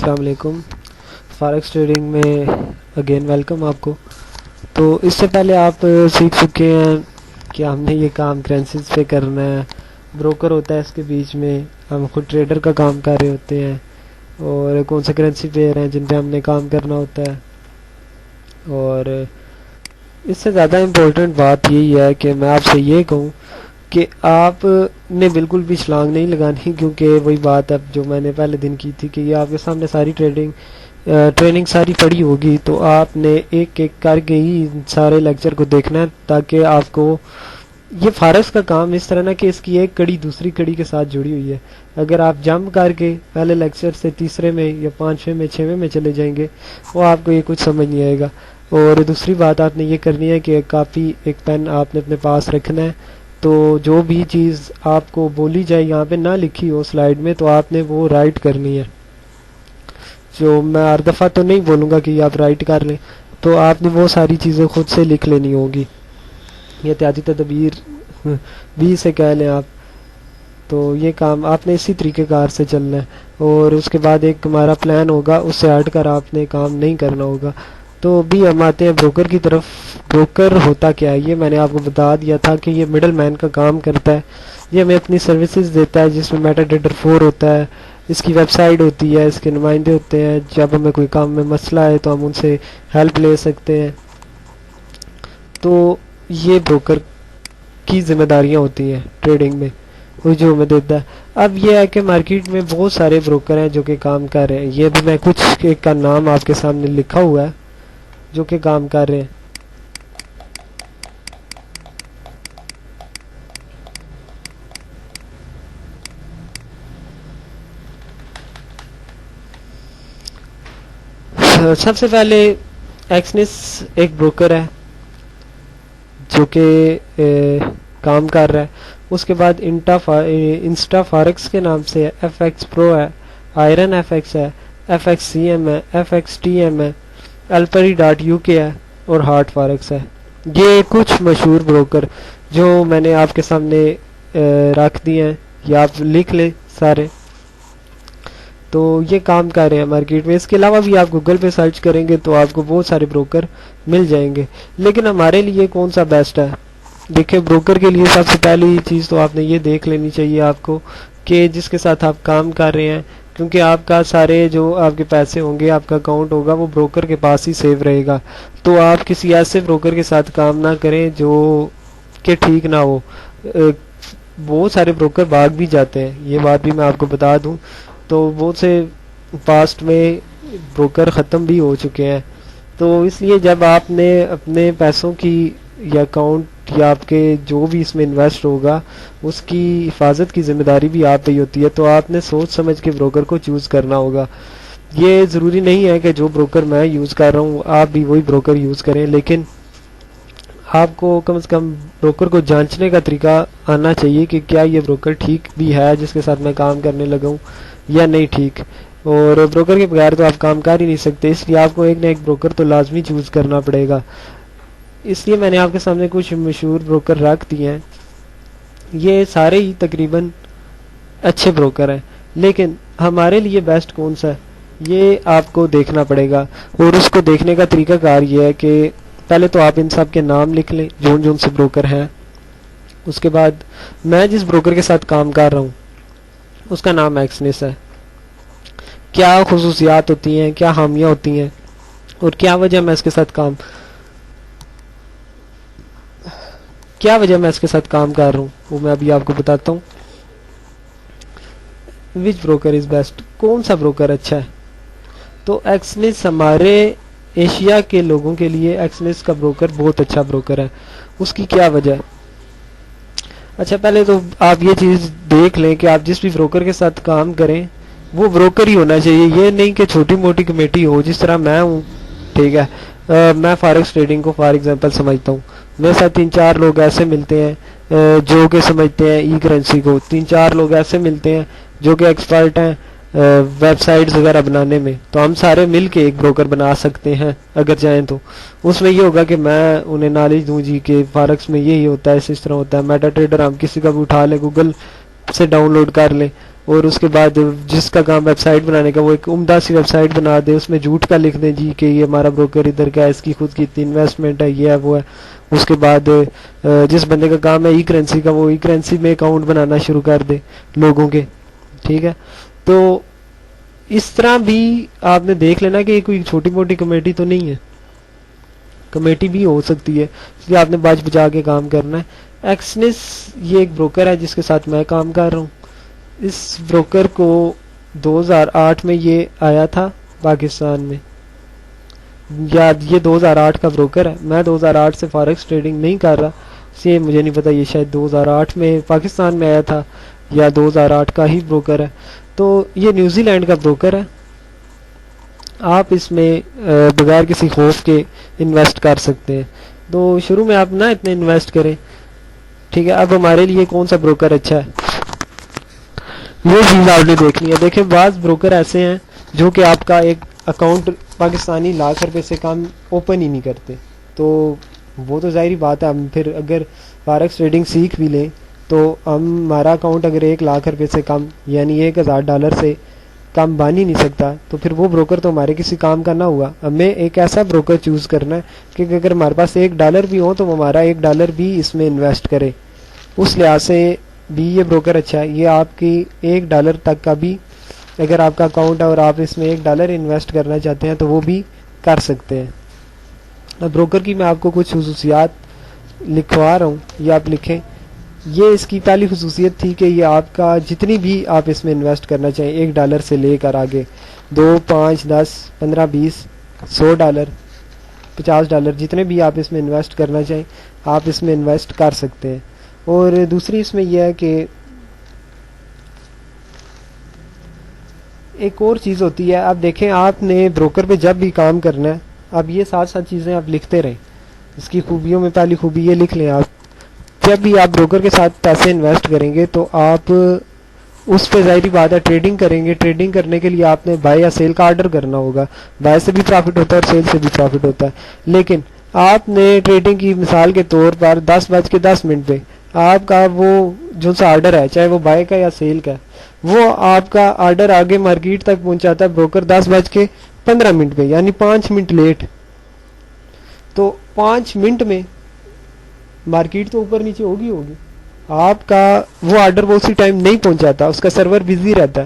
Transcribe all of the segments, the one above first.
السلام علیکم. Forex trading میں اگین ویلکم آپ کو. تو اس سے پہلے آپ سیکھ چکے ہیں کہ ہم نے یہ کام کرنسیز پہ کرنا ہے. بروکر ہوتا ہے اس کے بیچ میں, ہم خود ٹریڈر کا کام کر رہے ہوتے ہیں اور کون سے کرنسی پیئر ہیں جن پہ ہم نے کام کرنا ہوتا ہے. اور اس سے زیادہ امپورٹنٹ بات یہی ہے کہ میں آپ سے یہ کہوں کہ آپ نے بالکل بھی چھلانگ نہیں لگانی, کیونکہ وہی بات ہے جو میں نے پہلے دن کی تھی کہ یہ آپ کے سامنے ساری ٹریننگ ساری پڑی ہوگی, تو آپ نے ایک ایک کر کے ہی سارے لیکچر کو دیکھنا ہے تاکہ آپ کو یہ فارکس کا کام اس طرح نہ کہ اس کی ایک کڑی دوسری کڑی کے ساتھ جڑی ہوئی ہے. اگر آپ جمپ کر کے پہلے لیکچر سے تیسرے میں یا پانچویں میں چھویں میں چلے جائیں گے وہ آپ کو یہ کچھ سمجھ نہیں آئے گا. اور دوسری بات آپ نے یہ کرنی ہے کہ ایک کاپی ایک پین آپ نے اپنے پاس رکھنا ہے, تو جو بھی چیز آپ کو بولی جائے یہاں پہ نہ لکھی ہو سلائیڈ میں تو آپ نے وہ رائٹ کرنی ہے. جو میں ہر دفعہ تو نہیں بولوں گا کہ آپ رائٹ کر لیں, تو آپ نے وہ ساری چیزیں خود سے لکھ لینی ہوگی. یہ احتیاطی تدابیر بھی سے کہہ لیں آپ. تو یہ کام آپ نے اسی طریقہ کار سے چلنا ہے, اور اس کے بعد ایک ہمارا پلان ہوگا, اس سے ہٹ کر آپ نے کام نہیں کرنا ہوگا. تو بھی ہم آتے ہیں بروکر کی طرف. بروکر ہوتا کیا ہے یہ میں نے آپ کو بتا دیا تھا کہ یہ مڈل مین کا کام کرتا ہے. یہ ہمیں اپنی سروسز دیتا ہے جس میں میٹا ٹریڈر 4 ہوتا ہے, اس کی ویب سائٹ ہوتی ہے, اس کے نمائندے ہوتے ہیں. جب ہمیں کوئی کام میں مسئلہ ہے تو ہم ان سے ہیلپ لے سکتے ہیں. تو یہ بروکر کی ذمہ داریاں ہوتی ہیں ٹریڈنگ میں, وہ جو ہمیں دیتا ہے. اب یہ ہے کہ مارکیٹ میں بہت سارے بروکر ہیں جو کہ کام کر رہے ہیں. یہ بھی میں کچھ ایک کا نام آپ کے سامنے لکھا ہوا ہے جو کہ کام کر رہے ہیں. سب سے پہلے ایکسنس ایک بروکر ہے جو کہ کام کر رہا ہے. اس کے بعد انسٹا فارکس کے نام سے ہے, ایف ایکس پرو ہے, آئرن ایف ایکس ہے, ایف ایکس سی ایم ہے, ایف ایکس ٹی ایم ہے, الپری ڈاٹ یو کے ہے اور ہارٹ فارکس ہے. یہ کچھ مشہور بروکر جو میں نے آپ کے سامنے رکھ دیے ہیں, یا آپ لکھ لیں سارے. تو یہ کام کر رہے ہیں مارکیٹ میں. اس کے علاوہ بھی آپ گوگل پہ سرچ کریں گے تو آپ کو بہت سارے بروکر مل جائیں گے. لیکن ہمارے لیے کون سا بیسٹ ہے؟ دیکھیں, بروکر کے لیے سب سے پہلی چیز تو آپ نے یہ دیکھ لینی چاہیے آپ کو کہ جس کے ساتھ آپ کام کر رہے ہیں, کیونکہ آپ کا سارے جو آپ کے پیسے ہوں گے, آپ کا اکاؤنٹ ہوگا, وہ بروکر کے پاس ہی سیو رہے گا. تو آپ کسی ایسے بروکر کے ساتھ کام نہ کریں جو کہ ٹھیک نہ ہو. بہت سارے بروکر بھاگ بھی جاتے ہیں, یہ بات بھی میں آپ کو بتا دوں. تو بہت سے پاسٹ میں بروکر ختم بھی ہو چکے ہیں. تو اس لیے جب آپ نے اپنے پیسوں کی یا اکاؤنٹ یا آپ کے جو بھی اس میں انویسٹ ہوگا اس کی حفاظت کی ذمہ داری بھی آپ پہ ہی ہوتی ہے, تو آپ نے سوچ سمجھ کے بروکر کو چوز کرنا ہوگا. یہ ضروری نہیں ہے کہ جو بروکر میں یوز کر رہا ہوں آپ بھی وہی بروکر یوز کریں, لیکن آپ کو کم سے کم بروکر کو جانچنے کا طریقہ آنا چاہیے کہ کیا یہ بروکر ٹھیک بھی ہے جس کے ساتھ میں کام کرنے لگا ہوں یا نہیں ٹھیک. اور بروکر کے بغیر تو آپ کام کر ہی نہیں سکتے, اس لیے آپ کو ایک نہ ایک بروکر تو لازمی چوز کرنا پڑے گا. اس لیے میں نے آپ کے سامنے کچھ مشہور بروکر رکھ دیے ہیں. یہ سارے ہی تقریباً اچھے بروکر ہیں, لیکن ہمارے لیے بیسٹ کون سا ہے یہ آپ کو دیکھنا پڑے گا. اور اس کو دیکھنے کا طریقہ کار یہ ہے کہ پہلے تو آپ ان سب کے نام لکھ لیں جون سے بروکر ہیں. اس کے بعد میں جس بروکر کے ساتھ کام کر رہا ہوں اس کا نام ایکسنس ہے. کیا خصوصیات ہوتی ہیں, کیا خامیاں ہوتی ہیں اور کیا وجہ میں اس کے ساتھ کام کر رہا ہوں وہ میں ابھی آپ کو بتاتا ہوں. وچ بروکر از بیسٹ, کون سا بروکر اچھا ہے؟ تو ایکسنس ہمارے ایشیا کے لوگوں کے لیے ایکسنس کا بروکر بہت اچھا بروکر ہے. اس کی کیا وجہ ہے؟ اچھا, پہلے تو آپ یہ چیز دیکھ لیں کہ آپ جس بھی بروکر کے ساتھ کام کریں وہ بروکر ہی ہونا چاہیے. یہ نہیں کہ چھوٹی موٹی کمیٹی ہو جس طرح میں ہوں. ٹھیک ہے, میں فارکس ٹریڈنگ کو فار ایگزامپل سمجھتا ہوں. میرے ساتھ 3-4 لوگ ایسے ملتے ہیں جو کہ سمجھتے ہیں ای کرنسی کو. 3-4 لوگ ایسے ملتے ہیں جو کہ ایکسپرٹ ہیں ویب سائٹس وغیرہ بنانے میں. تو ہم سارے مل کے ایک بروکر بنا سکتے ہیں اگر چاہیں تو. اس میں یہ ہوگا کہ میں انہیں نالج دوں جی کہ فارکس میں یہی ہوتا ہے, اس طرح ہوتا ہے. میٹا ٹریڈر ہم کسی کا بھی اٹھا لیں, گوگل سے ڈاؤن لوڈ کر لیں اور اس کے بعد جس کا کام ویب سائٹ بنانے کا وہ ایک عمدہ سی ویب سائٹ بنا دے, اس میں جھوٹ کا لکھ دیں جی کہ یہ ہمارا بروکر ادھر کا ہے, اس کی خود کی اتنی انویسٹمنٹ ہے, یہ ہے وہ ہے. اس کے بعد جس بندے کا کام ہے ای کرنسی کا, وہ ای کرنسی میں اکاؤنٹ بنانا شروع کر دے لوگوں کے. ٹھیک ہے, تو اس طرح بھی آپ نے دیکھ لینا کہ یہ کوئی چھوٹی موٹی کمیٹی تو نہیں ہے, کمیٹی بھی ہو سکتی ہے, اس لیے آپ نے بچ بچا کے کام کرنا ہے. ایکسنس یہ ایک بروکر ہے جس کے ساتھ میں کام کر رہا ہوں. اس بروکر کو 2008 میں یہ آیا تھا پاکستان میں, یا یہ 2008 کا بروکر ہے. میں 2008 سے فارکس ٹریڈنگ نہیں کر رہا, اس لیے مجھے نہیں پتا یہ شاید 2008 میں پاکستان میں آیا تھا یا 2008 کا ہی بروکر ہے. تو یہ نیوزی لینڈ کا بروکر ہے. آپ اس میں بغیر کسی خوف کے انویسٹ کر سکتے ہیں. تو شروع میں آپ نہ اتنے انویسٹ کریں. ٹھیک ہے, اب ہمارے لیے کون سا بروکر اچھا ہے یہ چیز آپ نے دیکھنی ہے. دیکھیں بعض بروکر ایسے ہیں جو کہ آپ کا ایک اکاؤنٹ پاکستانی ₹1,00,000 سے کم اوپن ہی نہیں کرتے. تو وہ تو ظاہری بات ہے, ہم پھر اگر فارکس ٹریڈنگ سیکھ بھی لیں تو ہمارا اکاؤنٹ اگر ₹1,00,000 سے کم یعنی $1,000 سے کم بن ہی نہیں سکتا, تو پھر وہ بروکر تو ہمارے کسی کام کا نہ ہوا. ہمیں ایک ایسا بروکر چوز کرنا ہے کہ اگر ہمارے پاس $1 بھی ہو تو وہ ہمارا $1 بھی اس میں انویسٹ کرے. اس لحاظ سے بھی یہ بروکر اچھا ہے. یہ آپ کی $1 تک کا بھی اگر آپ کا اکاؤنٹ ہے اور آپ اس میں $1 انویسٹ کرنا چاہتے ہیں تو وہ بھی کر سکتے ہیں. اب بروکر کی میں آپ کو کچھ خصوصیات لکھوا رہا ہوں, یہ آپ لکھیں. یہ اس کی پہلی خصوصیت تھی کہ یہ آپ کا جتنی بھی آپ اس میں انویسٹ کرنا چاہیں $1 سے لے کر آگے 2, 5, 10, 15, 20, $100, $50 جتنے بھی آپ اس میں انویسٹ کرنا چاہیں آپ اس میں انویسٹ کر سکتے ہیں. اور دوسری اس میں یہ ہے کہ ایک اور چیز ہوتی ہے. اب دیکھیں آپ نے بروکر پہ جب بھی کام کرنا ہے, اب یہ ساتھ ساتھ چیزیں آپ لکھتے رہیں. اس کی خوبیوں میں پہلی خوبی یہ لکھ لیں, آپ جب بھی آپ بروکر کے ساتھ پیسے انویسٹ کریں گے تو آپ اس پہ ظاہری بات ہے ٹریڈنگ کریں گے. ٹریڈنگ کرنے کے لیے آپ نے بائی یا سیل کا آرڈر کرنا ہوگا. بائی سے بھی پروفٹ ہوتا ہے اور سیل سے بھی پروفٹ ہوتا ہے. لیکن آپ نے ٹریڈنگ کی مثال کے طور پر 10:10 پہ آپ کا وہ جو سا آرڈر ہے چاہے وہ بائی کا یا سیل کا, وہ آپ کا آرڈر آگے مارکیٹ تک پہنچاتا ہے بروکر 10:15 پہ یعنی 5 منٹ لیٹ. تو 5 منٹ میں مارکیٹ تو اوپر نیچے ہوگی, آپ کا وہ آرڈر وہ اسی ٹائم نہیں پہنچاتا, اس کا سرور بزی رہتا ہے,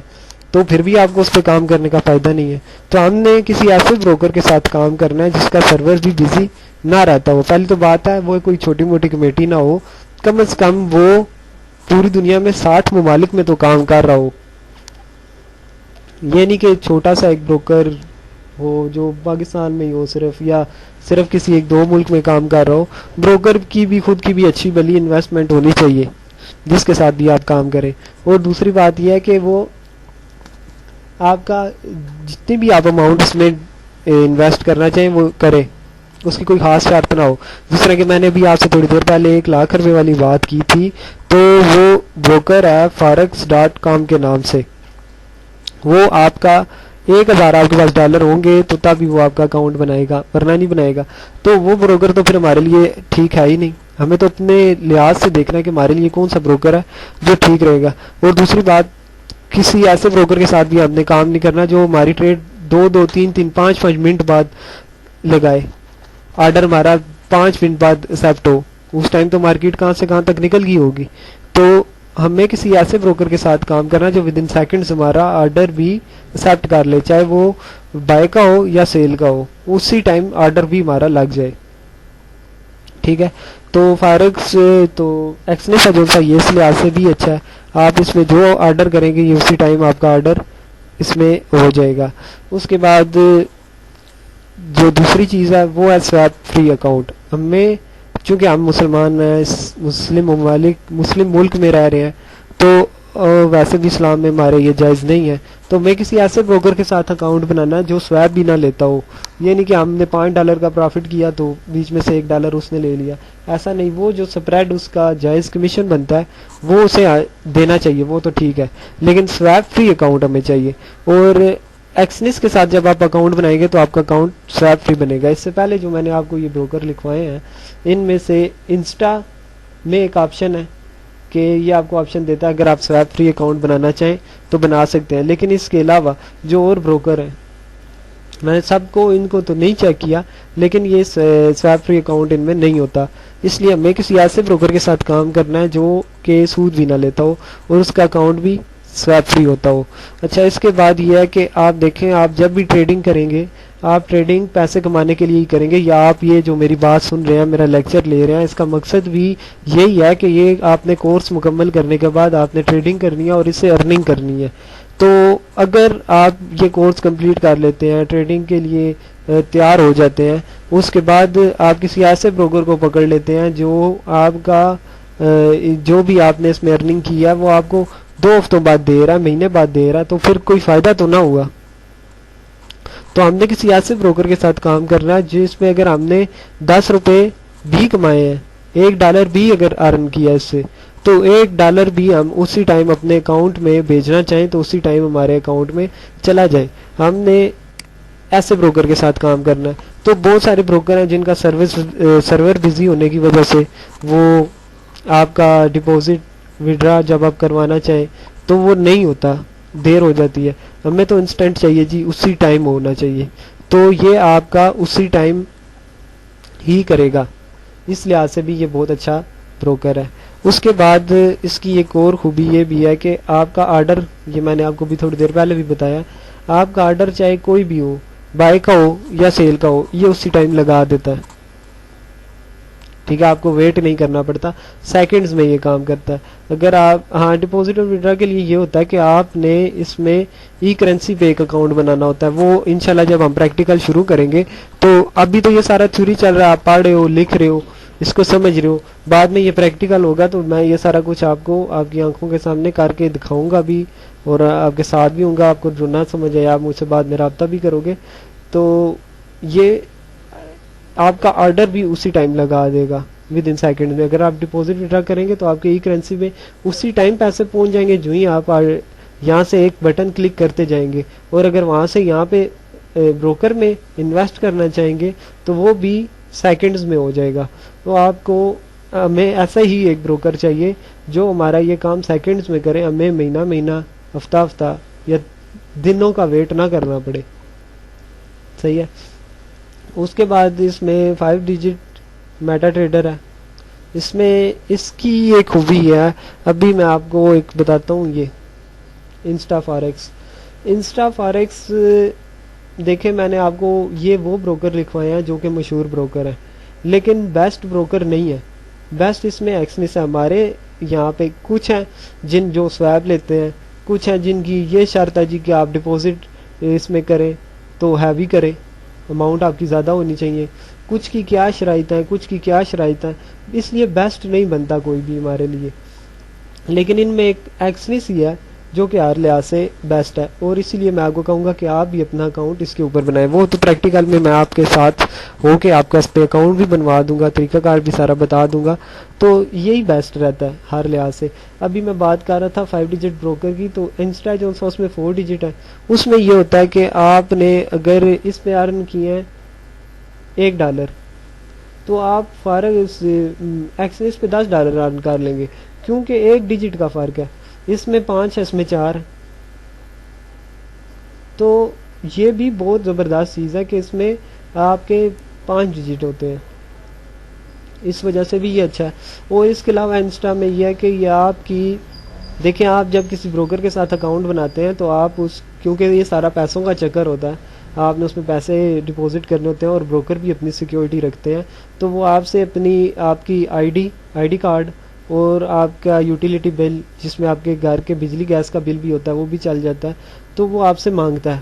تو پھر بھی آپ کو اس پہ کام کرنے کا فائدہ نہیں ہے. تو ہم نے کسی ایسے بروکر کے ساتھ کام کرنا ہے جس کا سرور بھی بزی نہ رہتا ہو. پہلی تو بات ہے وہ کوئی چھوٹی موٹی کمیٹی نہ ہو, کم از کم وہ پوری دنیا میں 60 ممالک میں تو کام کر رہا ہو. یہ نہیں کہ چھوٹا سا ایک بروکر ہو جو پاکستان میں ہی ہو صرف, یا صرف کسی 1-2 ملک میں کام کر رہا ہو. بروکر کی بھی خود کی بھی اچھی بلی انویسٹمنٹ ہونی چاہیے جس کے ساتھ بھی آپ کام کریں. اور دوسری بات یہ ہے کہ وہ آپ کا جتنی بھی آپ اماؤنٹ اس میں انویسٹ کرنا چاہیں وہ کرے, اس کی کوئی خاص شرط نہ ہو. جس طرح کہ میں نے بھی آپ سے تھوڑی دیر پہلے $1,00,000 والی بات کی تھی, تو وہ بروکر ہے forex.com کے نام سے. وہ آپ کا 1,000 آپ کے پاس ڈالر ہوں گے تو تب بھی وہ آپ کا اکاؤنٹ بنائے گا, ورنہ نہیں بنائے گا. تو وہ بروکر تو پھر ہمارے لیے ٹھیک ہے ہی نہیں. ہمیں تو اپنے لحاظ سے دیکھنا ہے کہ ہمارے لیے کون سا بروکر ہے جو ٹھیک رہے گا. اور دوسری بات, کسی ایسے بروکر کے ساتھ بھی ہم نے کام نہیں کرنا جو ہماری ٹریڈ 2-2, 3-3, 5-5 منٹ بعد لگائے, آرڈر ہمارا 5 منٹ بعد ایکسیپٹ ہو. اس ٹائم تو مارکیٹ کہاں سے کہاں تک نکل گئی ہوگی. تو ہمیں کسی ایسے بروکر کے ساتھ کام کرنا جو ود ان سیکنڈز ہمارا آرڈر بھی ایکسیپٹ کر لے, چاہے وہ بائی کا ہو یا سیل کا ہو, اسی ٹائم آرڈر بھی ہمارا لگ جائے. ٹھیک ہے, تو فارکس تو ایکسنس ہے جو سا یہ اس لحاظ سے بھی اچھا ہے. آپ اس میں جو آرڈر کریں گے یہ اسی ٹائم آپ کا آرڈر اس میں ہو جائے گا. اس کے بعد جو دوسری چیز ہے وہ ہے سویپ فری اکاؤنٹ. ہمیں چونکہ ہم مسلمان ہیں, مسلم ملک میں رہ رہے ہیں, تو ویسے بھی اسلام میں ہمارے یہ جائز نہیں ہے. تو میں کسی ایسے بروکر کے ساتھ اکاؤنٹ بنانا جو سویپ بھی نہ لیتا ہو. یہ نہیں کہ ہم نے $5 کا پروفٹ کیا تو بیچ میں سے $1 اس نے لے لیا, ایسا نہیں. وہ جو سپریڈ اس کا جائز کمیشن بنتا ہے وہ اسے دینا چاہیے, وہ تو ٹھیک ہے, لیکن سویپ فری اکاؤنٹ ہمیں چاہیے. اور ایکسنس کے ساتھ جب آپ اکاؤنٹ بنائیں گے تو آپ کا اکاؤنٹ سویپ فری بنے گا. اس سے پہلے جو میں نے آپ کو یہ بروکر لکھوائے ہیں ان میں سے انسٹا میں ایک آپشن ہے کہ یہ آپ کو آپشن دیتا ہے اگر آپ سویپ فری اکاؤنٹ بنانا چاہیں تو بنا سکتے ہیں. لیکن اس کے علاوہ جو اور بروکر ہیں میں نے سب کو ان کو تو نہیں چیک کیا لیکن یہ سویپ فری اکاؤنٹ ان میں نہیں ہوتا. اس لیے ہمیں کسی ایسے بروکر کے ساتھ کام کرنا ہے جو کہ سود بھی نہ لیتا ہو اور اس کا اکاؤنٹ بھی سویپ فری ہوتا ہو. اچھا اس کے بعد یہ ہے کہ آپ دیکھیں آپ جب بھی ٹریڈنگ کریں گے آپ ٹریڈنگ پیسے کمانے کے لیے ہی کریں گے یا آپ یہ جو میری بات سن رہے ہیں میرا لیکچر لے رہے ہیں اس کا مقصد بھی یہی ہے کہ یہ آپ نے کورس مکمل کرنے کے بعد آپ نے ٹریڈنگ کرنی ہے اور اس سے ارننگ کرنی ہے. تو اگر آپ یہ کورس کمپلیٹ کر لیتے ہیں ٹریڈنگ کے لیے تیار ہو جاتے ہیں اس کے بعد آپ کسی ایسے بروکر کو پکڑ لیتے ہیں جو آپ کا جو بھی آپ نے اس میں ارننگ کی ہے وہ آپ کو 2 ہفتوں بعد دے رہا ہے مہینے بعد دے رہا ہے تو پھر کوئی فائدہ تو نہ ہوا. تو ہم نے کسی ایسے بروکر کے ساتھ کام کرنا ہے جس میں اگر ہم نے 10 روپے بھی کمائے ہیں $1 بھی اگر ارن کیا اس سے تو $1 بھی ہم اسی ٹائم اپنے اکاؤنٹ میں بھیجنا چاہیں تو اسی ٹائم ہمارے اکاؤنٹ میں چلا جائے. ہم نے ایسے بروکر کے ساتھ کام کرنا ہے. تو بہت سارے بروکر ہیں جن کا سرور بزی ہونے کی وجہ سے وہ آپ کا ڈپازٹ وڈرا جب آپ کروانا چاہیں تو وہ نہیں ہوتا دیر ہو جاتی ہے. ہمیں تو انسٹنٹ چاہیے جی اسی ٹائم ہونا چاہیے تو یہ آپ کا اسی ٹائم ہی کرے گا. اس لحاظ سے بھی یہ بہت اچھا بروکر ہے. اس کے بعد اس کی ایک اور خوبی یہ بھی ہے کہ آپ کا آرڈر یہ میں نے آپ کو بھی تھوڑی دیر پہلے بھی بتایا آپ کا آرڈر چاہے کوئی بھی ہو بائی کا ہو یا سیل کا ہو یہ اسی ٹائم لگا دیتا ہے. ٹھیک ہے آپ کو ویٹ نہیں کرنا پڑتا سیکنڈز میں یہ کام کرتا ہے. اگر آپ ہاں ڈپازٹ اور وڈرا کے لیے یہ ہوتا ہے کہ آپ نے اس میں ای کرنسی پہ ایک اکاؤنٹ بنانا ہوتا ہے. وہ انشاءاللہ جب ہم پریکٹیکل شروع کریں گے تو ابھی تو یہ سارا تھیوری چل رہا ہے آپ پڑھ رہے ہو لکھ رہے ہو اس کو سمجھ رہے ہو بعد میں یہ پریکٹیکل ہوگا تو میں یہ سارا کچھ آپ کو آپ کی آنکھوں کے سامنے کر کے دکھاؤں گا بھی اور آپ کے ساتھ بھی ہوں گا. آپ کو جو نہ سمجھ آئے آپ مجھ سے بعد میں رابطہ بھی کرو گے تو یہ آپ کا آرڈر بھی اسی ٹائم لگا دے گا ود ان سیکنڈ میں. اگر آپ ڈپازٹ وڈرا کریں گے تو آپ کے ای کرنسی میں اسی ٹائم پیسے پہنچ جائیں گے جو ہی آپ یہاں سے ایک بٹن کلک کرتے جائیں گے. اور اگر وہاں سے یہاں پہ بروکر میں انویسٹ کرنا چاہیں گے تو وہ بھی سیکنڈز میں ہو جائے گا. تو آپ کو ہمیں ایسا ہی ایک بروکر چاہیے جو ہمارا یہ کام سیکنڈز میں کرے ہمیں مہینہ ہفتہ ہفتہ یا دنوں کا ویٹ نہ کرنا پڑے. صحیح ہے. اس کے بعد اس میں 5 ڈیجٹ میٹا ٹریڈر ہے. اس میں اس کی ایک خوبی ہے ابھی میں آپ کو ایک بتاتا ہوں یہ انسٹا فاریکس دیکھیں میں نے آپ کو یہ وہ بروکر لکھوائے ہیں جو کہ مشہور بروکر ہیں لیکن بیسٹ بروکر نہیں ہے. بیسٹ اس میں ایکسنس ہے. ہمارے یہاں پہ کچھ ہیں جن جو سویپ لیتے ہیں کچھ ہیں جن کی یہ شرط ہے جی کہ آپ ڈپازٹ اس میں کریں تو ہیوی کریں اماؤنٹ آپ کی زیادہ ہونی چاہیے. کچھ کی کیا شرائط ہیں کچھ کی کیا شرائط ہیں اس لیے بیسٹ نہیں بنتا کوئی بھی ہمارے لیے. لیکن ان میں ایک ایکسنس ہی ہے جو کہ ہر لحاظ سے بیسٹ ہے اور اسی لیے میں آپ کو کہوں گا کہ آپ بھی اپنا اکاؤنٹ اس کے اوپر بنائیں. وہ تو پریکٹیکل میں آپ کے ساتھ ہو کے آپ کا اس پہ اکاؤنٹ بھی بنوا دوں گا طریقہ کار بھی سارا بتا دوں گا تو یہی بیسٹ رہتا ہے ہر لحاظ سے. ابھی میں بات کر رہا تھا 5 ڈیجٹ بروکر کی تو انسٹا جو اس میں 4 ڈیجٹ ہے اس میں یہ ہوتا ہے کہ آپ نے اگر اس پہ ارن کیے ہیں $1 تو آپ فارغ ایکسس پہ $10 ارن کر لیں گے کیونکہ 1 ڈیجٹ کا فرق ہے. اس میں 5 ہے اس میں 4 ہے تو یہ بھی بہت زبردست چیز ہے کہ اس میں آپ کے 5 ڈیجٹ ہوتے ہیں اس وجہ سے بھی یہ اچھا ہے. اور اس کے علاوہ انسٹا میں یہ ہے کہ یہ آپ کی دیکھیں آپ جب کسی بروکر کے ساتھ اکاؤنٹ بناتے ہیں تو آپ کیونکہ یہ سارا پیسوں کا چکر ہوتا ہے آپ نے اس میں پیسے ڈپازٹ کرنے ہوتے ہیں اور بروکر بھی اپنی سیکیورٹی رکھتے ہیں تو وہ آپ سے آپ کی آئی ڈی کارڈ اور آپ کا یوٹیلیٹی بل جس میں آپ کے گھر کے بجلی گیس کا بل بھی ہوتا ہے وہ بھی چل جاتا ہے تو وہ آپ سے مانگتا ہے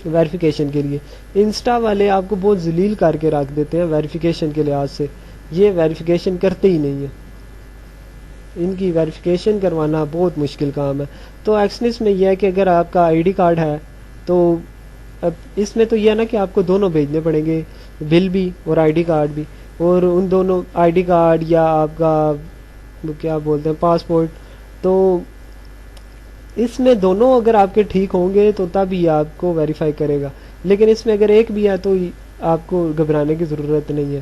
ویریفیکیشن کے لیے. انسٹا والے آپ کو بہت ذلیل کر کے رکھ دیتے ہیں ویریفیکیشن کے لحاظ سے. یہ ویریفیکیشن کرتے ہی نہیں ہیں. ان کی ویریفیکیشن کروانا بہت مشکل کام ہے. تو ایکسنس میں یہ ہے کہ اگر آپ کا آئی ڈی کارڈ ہے تو اب اس میں تو یہ ہے نا کہ آپ کو دونوں بھیجنے پڑیں گے بل بھی اور آئی ڈی کارڈ بھی اور ان دونوں آئی ڈی کارڈ یا آپ کا کیا بولتے ہیں پاسپورٹ تو اس میں دونوں اگر آپ کے ٹھیک ہوں گے تو تب ہی آپ کو ویریفائی کرے گا. لیکن اس میں اگر ایک بھی ہے تو آپ کو گھبرانے کی ضرورت نہیں ہے.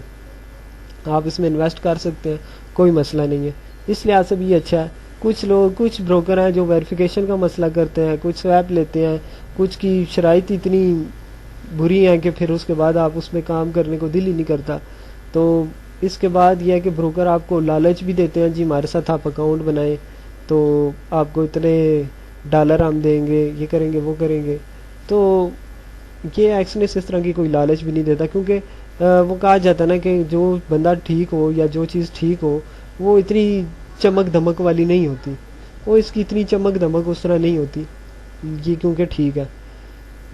آپ اس میں انویسٹ کر سکتے ہیں کوئی مسئلہ نہیں ہے. اس لحاظ سے بھی یہ اچھا ہے. کچھ بروکر ہیں جو ویریفیکیشن کا مسئلہ کرتے ہیں, کچھ سویپ لیتے ہیں, کچھ کی شرائط اتنی بری ہیں کہ پھر اس کے بعد آپ اس میں کام کرنے کو دل ہی نہیں کرتا. تو اس کے بعد یہ ہے کہ بروکر آپ کو لالچ بھی دیتے ہیں, جی ہمارے ساتھ آپ اکاؤنٹ بنائیں تو آپ کو اتنے ڈالر ہم دیں گے, یہ کریں گے وہ کریں گے. تو یہ ایکسنس اس طرح کی کوئی لالچ بھی نہیں دیتا, کیونکہ وہ کہا جاتا ہے نا کہ جو بندہ ٹھیک ہو یا جو چیز ٹھیک ہو وہ اتنی چمک دھمک والی نہیں ہوتی, وہ اس کی اتنی چمک دھمک اس طرح نہیں ہوتی یہ کیونکہ ٹھیک ہے.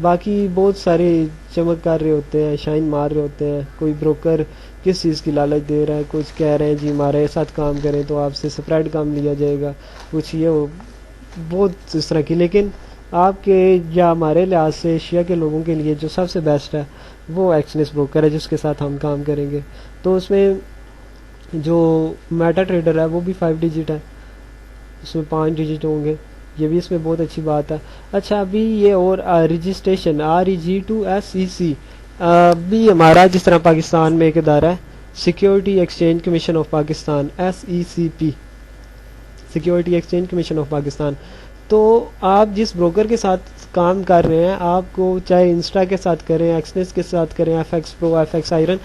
باقی بہت سارے چمک کر رہے ہوتے ہیں, شائن مار رہے ہوتے ہیں. کوئی بروکر کس چیز کی لالچ دے رہا ہے, کچھ کہہ رہے ہیں جی ہمارے ساتھ کام کریں تو آپ سے سپریڈ کام لیا جائے گا, کچھ یہ ہو بہت اس طرح کی. لیکن آپ کے یا ہمارے لحاظ سے ایشیا کے لوگوں کے لیے جو سب سے بیسٹ ہے وہ ایکسنس بروکر ہے, جس کے ساتھ ہم کام کریں گے. تو اس میں جو میٹا ٹریڈر ہے وہ بھی 5 ڈیجٹ ہے, اس میں 5 ڈیجٹ ہوں گے, یہ بھی اس میں بہت اچھی بات ہے. اچھا ابھی یہ اور رجسٹریشن REG2SEC بھی ہمارا جس طرح پاکستان میں ایک ادارہ ہے security exchange commission of Pakistan SECP, security exchange commission of Pakistan. تو آپ جس بروکر کے ساتھ کام کر رہے ہیں, آپ کو چاہے انسٹا کے ساتھ کریں, ایکسنس کے ساتھ کریں, FX Pro, FX Iron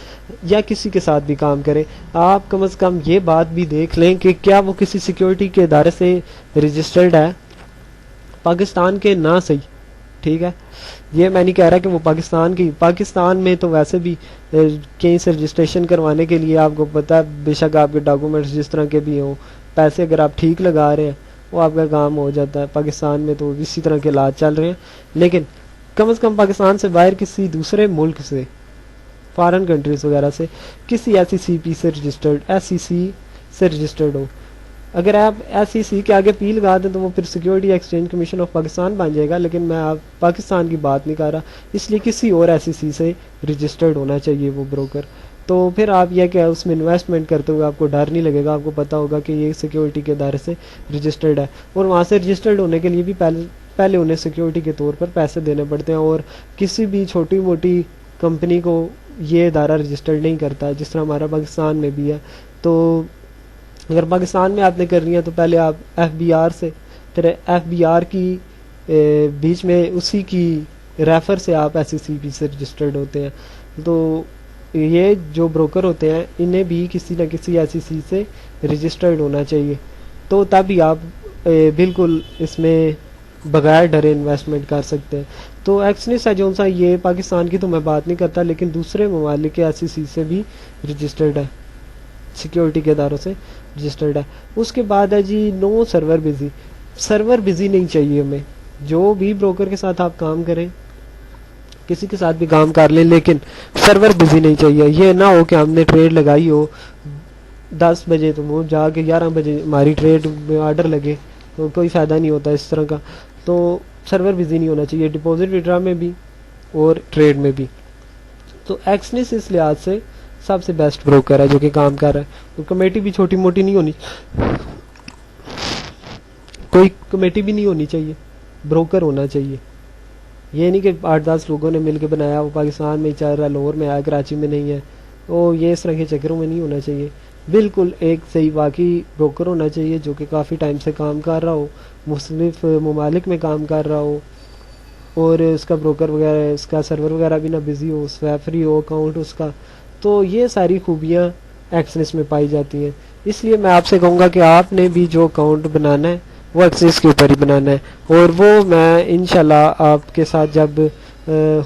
یا کسی کے ساتھ بھی کام کریں, آپ کم از کم یہ بات بھی دیکھ لیں کہ کیا وہ کسی سیکیورٹی کے ادارے سے رجسٹرڈ ہے, پاکستان کے نہ صحیح. ٹھیک ہے, یہ میں نہیں کہہ رہا کہ وہ پاکستان میں تو ویسے بھی کہیں سے رجسٹریشن کروانے کے لیے آپ کو پتہ ہے بے شک آپ کے ڈاکومنٹس جس طرح کے بھی ہوں, پیسے اگر آپ ٹھیک لگا رہے ہیں وہ آپ کا کام ہو جاتا ہے. پاکستان میں تو اسی طرح کے حالات چل رہے ہیں, لیکن کم از کم پاکستان سے باہر کسی دوسرے ملک سے, فارن کنٹریز وغیرہ سے کسی SECP سے رجسٹرڈ, SEC سے رجسٹرڈ ہو. اگر آپ SEC کے آگے پی لگا دیں تو وہ پھر security exchange commission of Pakistan بن جائے گا, لیکن میں آپ پاکستان کی بات نہیں کر رہا, اس لیے کسی اور SEC سے رجسٹرڈ ہونا چاہیے وہ بروکر. تو پھر آپ یہ کہ اس میں انویسٹمنٹ کرتے ہوئے آپ کو ڈر نہیں لگے گا, آپ کو پتہ ہوگا کہ یہ سیکیورٹی کے ادارے سے رجسٹرڈ ہے. اور وہاں سے رجسٹرڈ ہونے کے لیے بھی پہلے انہیں سیکیورٹی کے طور پر پیسے دینے پڑتے ہیں, اور کسی بھی چھوٹی موٹی کمپنی کو یہ ادارہ رجسٹرڈ نہیں کرتا, جس طرح ہمارا پاکستان میں بھی ہے. تو اگر پاکستان میں آپ نے کرنی ہے تو پہلے آپ FBR سے, پھر FBR کی بیچ میں اسی کی ریفر سے آپ SECP سے رجسٹرڈ ہوتے ہیں. تو یہ جو بروکر ہوتے ہیں انہیں بھی کسی نہ کسی SEC سے رجسٹرڈ ہونا چاہیے, تو تبھی آپ بالکل اس میں بغیر ڈرے انویسٹمنٹ کر سکتے ہیں. تو ایکسنس ہے جو سا یہ پاکستان کی تو میں بات نہیں کرتا, لیکن دوسرے ممالک کے SEC سے بھی رجسٹرڈ ہے, سیکیورٹی کے اداروں سے رجسٹرڈ ہے. اس کے بعد ہے جی نو سرور بزی. سرور بزی نہیں چاہیے ہمیں, جو بھی بروکر کے ساتھ آپ کام کریں, کسی کے ساتھ بھی کام کر لیں, لیکن سرور بزی نہیں چاہیے. یہ نہ ہو کہ ہم نے ٹریڈ لگائی ہو 10 بجے تو وہ جا کے 11 بجے ہماری ٹریڈ میں آرڈر لگے, تو کوئی فائدہ نہیں ہوتا اس طرح کا. تو سرور بزی نہیں ہونا چاہیے ڈپازٹ وڈرا میں بھی اور ٹریڈ میں بھی. تو ایکسنس اس لحاظ سے سب سے بیسٹ بروکر ہے جو کہ کام کر رہا ہے. تو کمیٹی بھی چھوٹی موٹی نہیں ہونی, کوئی کمیٹی بھی نہیں ہونی چاہیے, بروکر ہونا چاہیے. یہ نہیں کہ 8-10 لوگوں نے مل کے بنایا, وہ پاکستان میں ہی چل رہا ہے, لاہور میں ہے, کراچی میں نہیں ہے, وہ یہ اس طرح کے چکروں میں نہیں ہونا چاہیے. بالکل ایک صحیح واقعی بروکر ہونا چاہیے جو کہ کافی ٹائم سے کام کر رہا ہو, مختلف ممالک میں کام کر رہا ہو, اور اس کا بروکر وغیرہ, اس کا سرور وغیرہ بھی نہ بزی ہو, سویپ فری ہو اکاؤنٹ اس کا. تو یہ ساری خوبیاں ایکسنس میں پائی جاتی ہیں. اس لیے میں آپ سے کہوں گا کہ آپ نے بھی جو اکاؤنٹ بنانا ہے وہ ایکسنس کے اوپر ہی بنانا ہے, اور وہ میں انشاءاللہ آپ کے ساتھ جب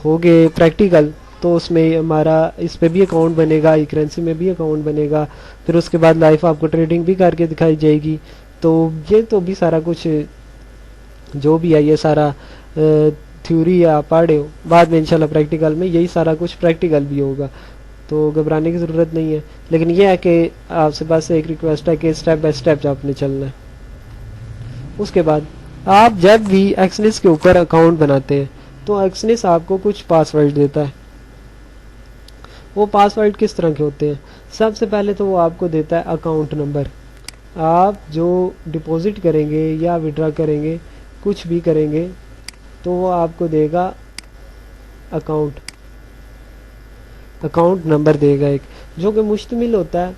ہوگے پریکٹیکل تو اس میں ہمارا اس پہ بھی اکاؤنٹ بنے گا, ای کرنسی میں بھی اکاؤنٹ بنے گا, پھر اس کے بعد لائف آپ کو ٹریڈنگ بھی کر کے دکھائی جائے گی. تو یہ تو بھی سارا کچھ جو بھی ہے یہ سارا تھیوری ہے, آپ پڑھے ہو, بعد میں انشاءاللہ پریکٹیکل میں یہی سارا کچھ پریکٹیکل بھی ہوگا, تو گھبرانے کی ضرورت نہیں ہے. لیکن یہ ہے کہ آپ سے بس ایک ریکویسٹ ہے کہ اسٹیپ بائی اسٹیپ آپ نے چلنا ہے. اس کے بعد آپ جب بھی ایکسنس کے اوپر اکاؤنٹ بناتے ہیں تو ایکسنس آپ کو کچھ پاسورڈ دیتا ہے. وہ پاسورڈ کس طرح کے ہوتے ہیں؟ سب سے پہلے تو وہ آپ کو دیتا ہے اکاؤنٹ نمبر. آپ جو ڈپازٹ کریں گے یا وڈرا کریں گے, کچھ بھی کریں گے, تو وہ آپ کو دے گا اکاؤنٹ نمبر دے گا ایک, جو کہ مشتمل ہوتا ہے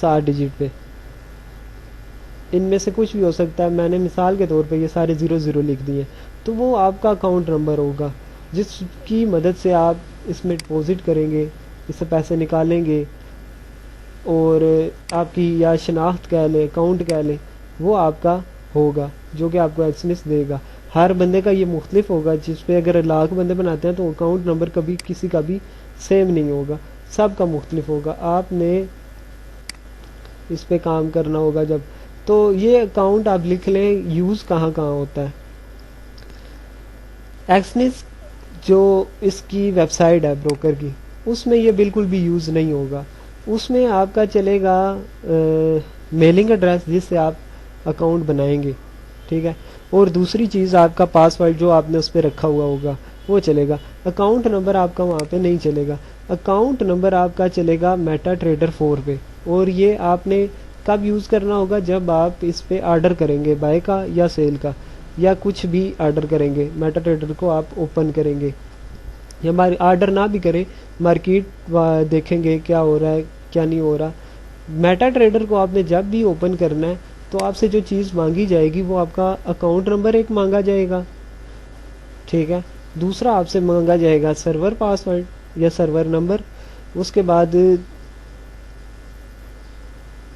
7 ڈیجٹ پہ. ان میں سے کچھ بھی ہو سکتا ہے, میں نے مثال کے طور پہ یہ سارے 00 لکھ دیے. تو وہ آپ کا اکاؤنٹ نمبر ہوگا جس کی مدد سے آپ اس میں ڈپازٹ کریں گے, اس سے پیسے نکالیں گے, اور آپ کی یا شناخت کہہ لیں, اکاؤنٹ کہہ لیں, وہ آپ کا ہوگا جو کہ آپ کو ایکسنس دے گا. ہر بندے کا یہ مختلف ہوگا, جس پہ اگر لاکھ بندے بناتے ہیں تو اکاؤنٹ نمبر کبھی کسی کا بھی سیم نہیں ہوگا, سب کا مختلف ہوگا. آپ نے اس پہ کام کرنا ہوگا جب. تو یہ اکاؤنٹ آپ لکھ لیں یوز کہاں کہاں ہوتا ہے. ایکسنس جو اس کی ویب سائٹ ہے بروکر کی, اس میں یہ بالکل بھی یوز نہیں ہوگا. اس میں آپ کا چلے گا میلنگ ایڈریس جس سے آپ اکاؤنٹ بنائیں گے, ٹھیک ہے, اور دوسری چیز آپ کا پاسورڈ جو آپ نے اس پہ رکھا ہوا ہوگا وہ چلے گا. اکاؤنٹ نمبر آپ کا وہاں پہ نہیں چلے گا. اکاؤنٹ نمبر آپ کا چلے گا میٹا ٹریڈر 4 پہ, اور یہ آپ نے کب یوز کرنا ہوگا, جب آپ اس پہ آرڈر کریں گے بائی کا یا سیل کا یا کچھ بھی آرڈر کریں گے. میٹا ٹریڈر کو آپ اوپن کریں گے, یا آرڈر نہ بھی کریں, مارکیٹ دیکھیں گے کیا ہو رہا ہے کیا نہیں ہو رہا. میٹا ٹریڈر کو آپ نے جب بھی اوپن کرنا ہے تو آپ سے جو چیز مانگی جائے گی وہ آپ کا اکاؤنٹ نمبر ایک مانگا جائے گا, ٹھیک ہے. دوسرا آپ سے مانگا جائے گا سرور پاسورڈ یا سرور نمبر. اس کے بعد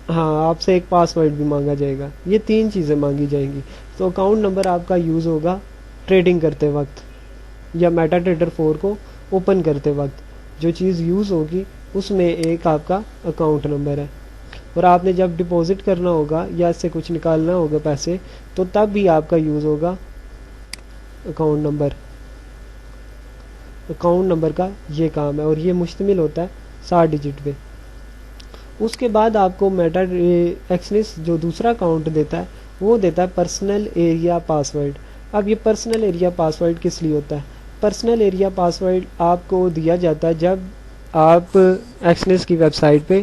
ہاں آپ سے ایک پاسورڈ بھی مانگا جائے گا. یہ 3 چیزیں مانگی جائیں گی. تو اکاؤنٹ نمبر آپ کا یوز ہوگا ٹریڈنگ کرتے وقت یا میٹا ٹریڈر 4 کو اوپن کرتے وقت. جو چیز یوز ہوگی اس میں ایک آپ کا اکاؤنٹ نمبر ہے, اور آپ نے جب ڈپازٹ کرنا ہوگا یا اس سے کچھ نکالنا ہوگا پیسے تو تب بھی آپ کا یوز ہوگا اکاؤنٹ نمبر. اکاؤنٹ نمبر کا یہ کام ہے, اور یہ مشتمل ہوتا ہے 7 ڈیجٹ پہ. اس کے بعد آپ کو میٹا ایکسنس جو دوسرا اکاؤنٹ دیتا ہے وہ دیتا ہے پرسنل ایریا پاسورڈ. اب یہ پرسنل ایریا پاسورڈ کس لیے ہوتا ہے؟ پرسنل ایریا پاسورڈ آپ کو دیا جاتا ہے جب آپ ایکسنس کی ویب سائٹ پہ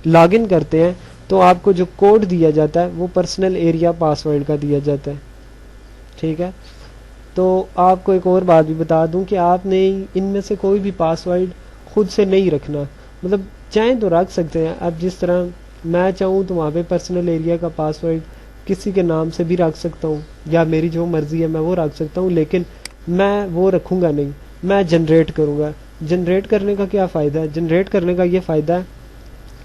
لاگ ان کرتے ہیں, تو آپ کو جو کوڈ دیا جاتا ہے وہ پرسنل ایریا پاسورڈ کا دیا جاتا ہے, ٹھیک ہے. تو آپ کو ایک اور بات بھی بتا دوں کہ آپ نے ان میں سے کوئی بھی پاسورڈ خود سے نہیں رکھنا. مطلب چاہیں تو رکھ سکتے ہیں, اب جس طرح میں چاہوں تو وہاں پہ پرسنل ایریا کا پاسورڈ کسی کے نام سے بھی رکھ سکتا ہوں, یا میری جو مرضی ہے میں وہ رکھ سکتا ہوں, لیکن میں وہ رکھوں گا نہیں, میں جنریٹ کروں گا. جنریٹ کرنے کا کیا فائدہ ہے؟ جنریٹ کرنے کا یہ فائدہ ہے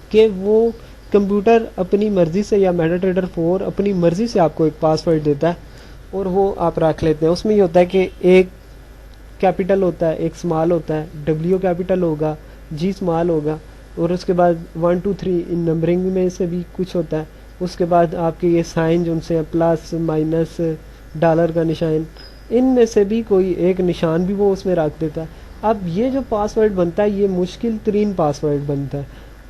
کہ وہ کمپیوٹر اپنی مرضی سے یا میٹا ٹریڈر 4 اپنی مرضی سے آپ کو ایک پاسورڈ دیتا ہے اور وہ آپ رکھ لیتے ہیں. اس میں یہ ہوتا ہے کہ ایک کیپٹل ہوتا ہے, ایک اسمال ہوتا ہے, ڈبلیو کیپٹل ہوگا, جی اسمال ہوگا, اور اس کے بعد 1 2 3 ان نمبرنگ میں سے بھی کچھ ہوتا ہے. اس کے بعد آپ کے یہ سائن جو ان سے پلس مائنس ڈالر کا نشان, ان میں سے بھی کوئی ایک نشان بھی وہ اس میں رکھ دیتا ہے. اب یہ جو پاسورڈ بنتا ہے یہ مشکل ترین پاسورڈ بنتا ہے.